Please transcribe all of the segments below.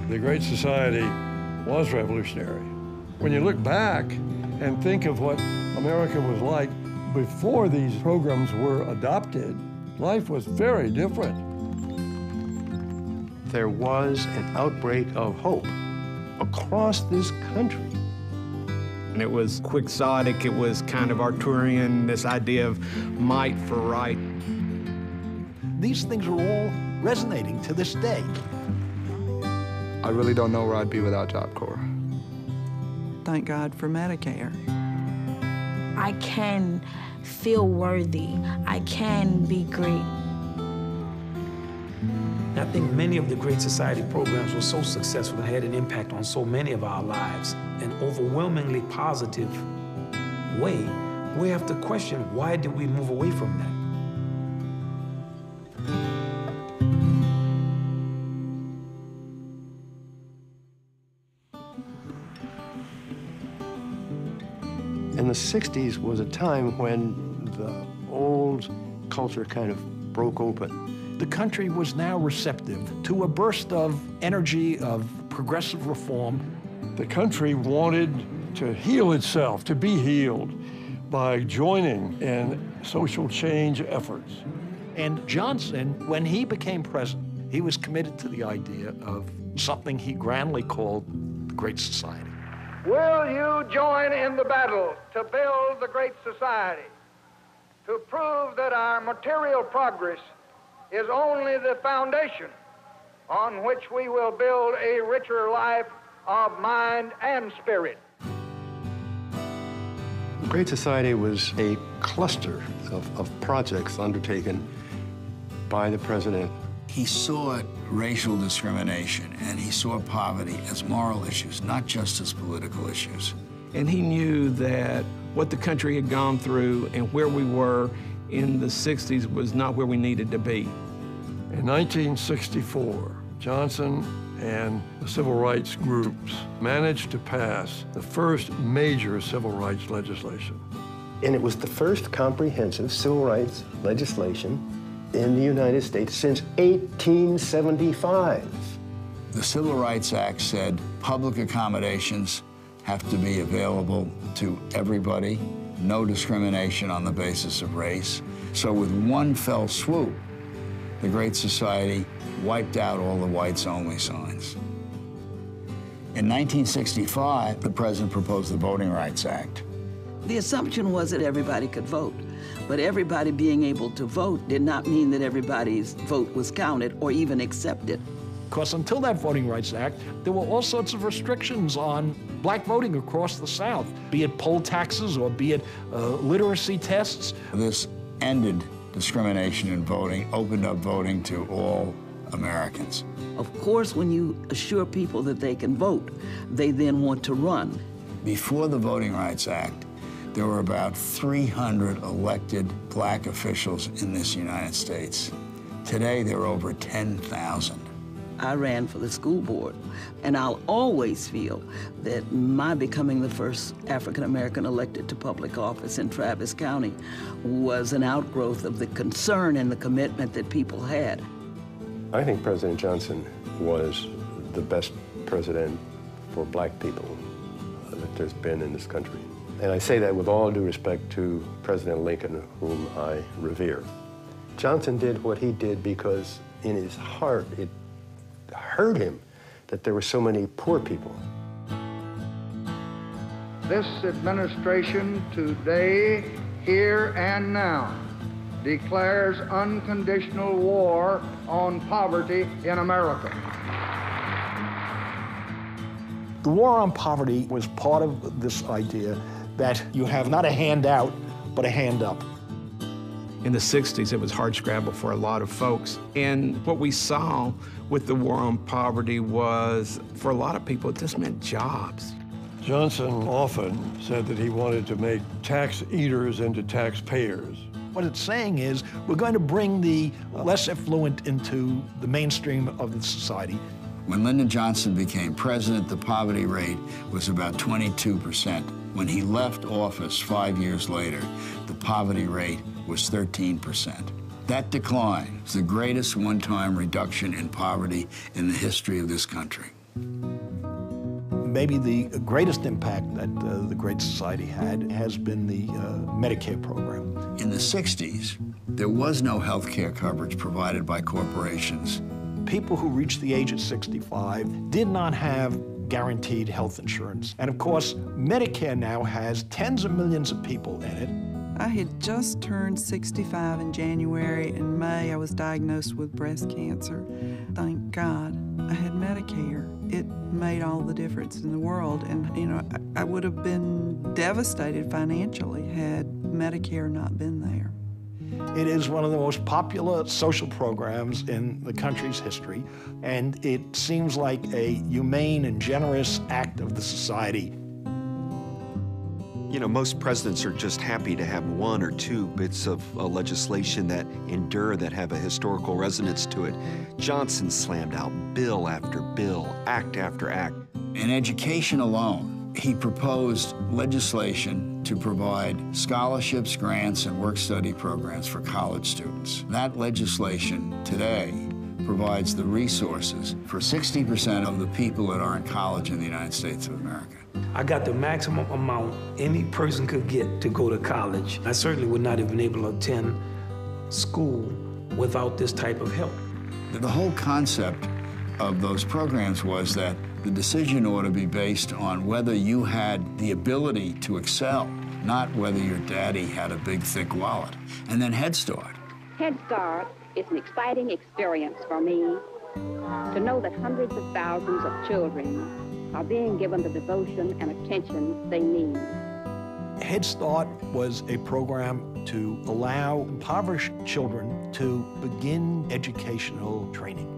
The Great Society was revolutionary. When you look back and think of what America was like before these programs were adopted, life was very different. There was an outbreak of hope across this country. And it was quixotic, it was kind of Arthurian, this idea of might for right. These things are all resonating to this day. I really don't know where I'd be without Job Corps. Thank God for Medicare. I can feel worthy. I can be great. I think many of the Great Society programs were so successful and had an impact on so many of our lives, an overwhelmingly positive way. We have to question, why did we move away from that? And the 60s was a time when the old culture kind of broke open. The country was now receptive to a burst of energy, of progressive reform. The country wanted to heal itself, to be healed by joining in social change efforts. And Johnson, when he became president, he was committed to the idea of something he grandly called the Great Society. Will you join in the battle to build the Great Society, to prove that our material progress is only the foundation on which we will build a richer life of mind and spirit? The Great Society was a cluster of projects undertaken by the president. He saw racial discrimination and he saw poverty as moral issues, not just as political issues. And he knew that what the country had gone through and where we were in the 60s was not where we needed to be. In 1964, Johnson and the civil rights groups managed to pass the first major civil rights legislation. And it was the first comprehensive civil rights legislation in the United States since 1875. The Civil Rights Act said public accommodations have to be available to everybody, no discrimination on the basis of race. So with one fell swoop, the Great Society wiped out all the whites-only signs. In 1965, the president proposed the Voting Rights Act. The assumption was that everybody could vote. But everybody being able to vote did not mean that everybody's vote was counted or even accepted. Because until that Voting Rights Act, there were all sorts of restrictions on black voting across the South, be it poll taxes or be it literacy tests. This ended discrimination in voting, opened up voting to all Americans. Of course, when you assure people that they can vote, they then want to run. Before the Voting Rights Act, there were about 300 elected black officials in this United States. Today, there are over 10,000. I ran for the school board, and I'll always feel that my becoming the first African-American elected to public office in Travis County was an outgrowth of the concern and the commitment that people had. I think President Johnson was the best president for black people that there's been in this country. And I say that with all due respect to President Lincoln, whom I revere. Johnson did what he did because in his heart, it hurt him that there were so many poor people. This administration today, here and now, declares unconditional war on poverty in America. The war on poverty was part of this idea that you have not a handout, but a hand up. In the 60s, it was hard scrabble for a lot of folks. And what we saw with the war on poverty was, for a lot of people, it just meant jobs. Johnson often said that he wanted to make tax eaters into taxpayers. What it's saying is, we're going to bring the less affluent into the mainstream of the society. When Lyndon Johnson became president, the poverty rate was about 22%. When he left office 5 years later, the poverty rate was 13%. That decline is the greatest one-time reduction in poverty in the history of this country. Maybe the greatest impact that the Great Society had has been the Medicare program. In the 60s, there was no health care coverage provided by corporations. People who reached the age of 65 did not have guaranteed health insurance. And of course, Medicare now has tens of millions of people in it. I had just turned 65 in January. In May, I was diagnosed with breast cancer. Thank God I had Medicare. It made all the difference in the world. And, you know, I would have been devastated financially had Medicare not been there. It is one of the most popular social programs in the country's history, and it seems like a humane and generous act of the society. You know, most presidents are just happy to have one or two bits of legislation that endure, that have a historical resonance to it. Johnson slammed out bill after bill, act after act. In education alone, he proposed legislation to provide scholarships, grants, and work-study programs for college students. That legislation today provides the resources for 60% of the people that are in college in the United States of America. I got the maximum amount any person could get to go to college. I certainly would not have been able to attend school without this type of help. The whole concept of those programs was that the decision ought to be based on whether you had the ability to excel, not whether your daddy had a big, thick wallet. And then Head Start. Head Start is an exciting experience for me to know that hundreds of thousands of children are being given the devotion and attention they need. Head Start was a program to allow impoverished children to begin educational training.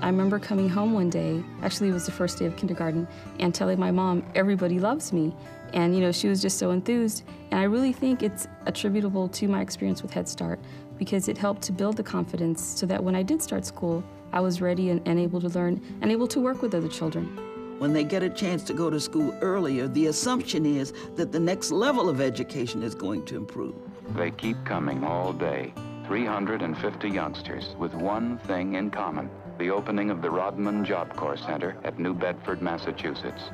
I remember coming home one day, actually it was the first day of kindergarten, and telling my mom, everybody loves me. And you know, she was just so enthused. And I really think it's attributable to my experience with Head Start because it helped to build the confidence so that when I did start school, I was ready and able to learn and able to work with other children. When they get a chance to go to school earlier, the assumption is that the next level of education is going to improve. They keep coming all day. 350 youngsters with one thing in common: the opening of the Rodman Job Corps Center at New Bedford, Massachusetts.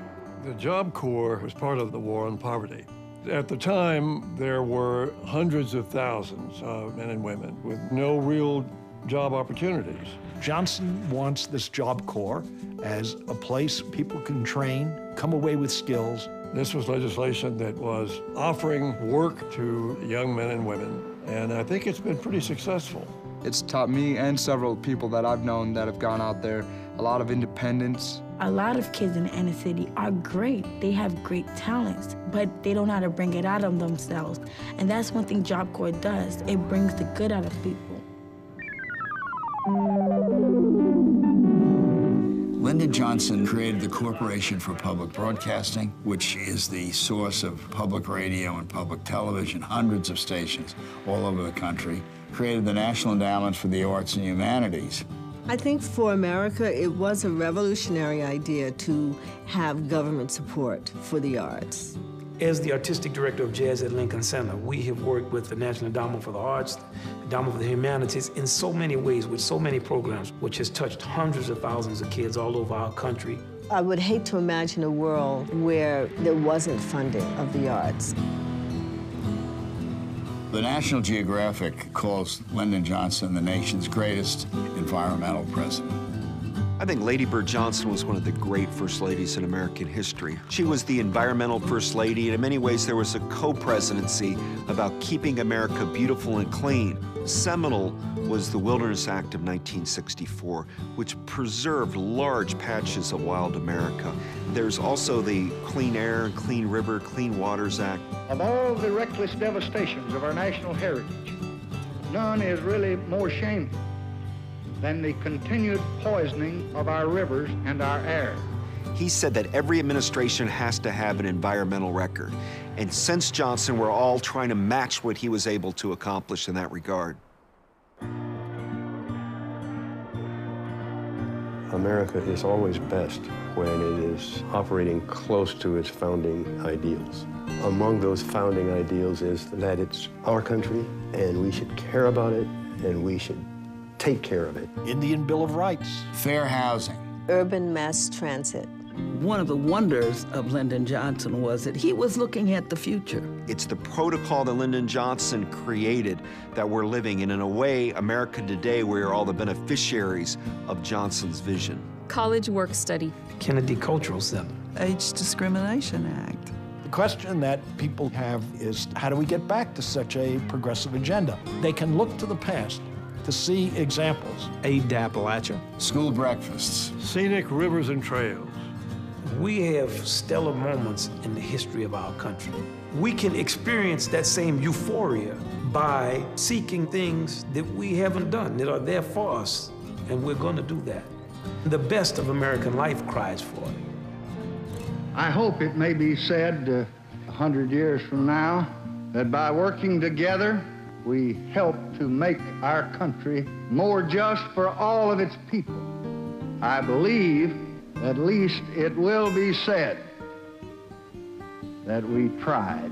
The Job Corps was part of the war on poverty. At the time, there were hundreds of thousands of men and women with no real job opportunities. Johnson wants this Job Corps as a place people can train, come away with skills. This was legislation that was offering work to young men and women, and I think it's been pretty successful. It's taught me and several people that I've known that have gone out there a lot of independence. A lot of kids in the inner city are great. They have great talents, but they don't know how to bring it out of themselves. And that's one thing Job Corps does. It brings the good out of people. Lyndon Johnson created the Corporation for Public Broadcasting, which is the source of public radio and public television, hundreds of stations all over the country, created the National Endowment for the Arts and Humanities. I think for America, it was a revolutionary idea to have government support for the arts. As the artistic director of jazz at Lincoln Center, we have worked with the National Endowment for the Arts, Endowment for the Humanities in so many ways with so many programs, which has touched hundreds of thousands of kids all over our country. I would hate to imagine a world where there wasn't funding of the arts. The National Geographic calls Lyndon Johnson the nation's greatest environmental president. I think Lady Bird Johnson was one of the great first ladies in American history. She was the environmental first lady, and in many ways there was a co-presidency about keeping America beautiful and clean. Seminal was the Wilderness Act of 1964, which preserved large patches of wild America. There's also the Clean Air, Clean River, Clean Waters Act. Of all the reckless devastations of our national heritage, none is really more shameful than the continued poisoning of our rivers and our air. He said that every administration has to have an environmental record. And since Johnson, we're all trying to match what he was able to accomplish in that regard. America is always best when it is operating close to its founding ideals. Among those founding ideals is that it's our country, and we should care about it, and we should take care of it. Indian Bill of Rights. Fair housing. urban mass transit. One of the wonders of Lyndon Johnson was that he was looking at the future. It's the protocol that Lyndon Johnson created that we're living in a way, America today, we are all the beneficiaries of Johnson's vision. College work study. Kennedy Cultural Center. Age Discrimination Act. The question that people have is, how do we get back to such a progressive agenda? They can look to the past to see examples. Aid to Appalachia. School breakfasts. Scenic rivers and trails. We have stellar moments in the history of our country. We can experience that same euphoria by seeking things that we haven't done, that are there for us, and we're going to do that. The best of American life cries for it. I hope it may be said 100 years from now that by working together, we help to make our country more just for all of its people. I believe at least it will be said that we tried.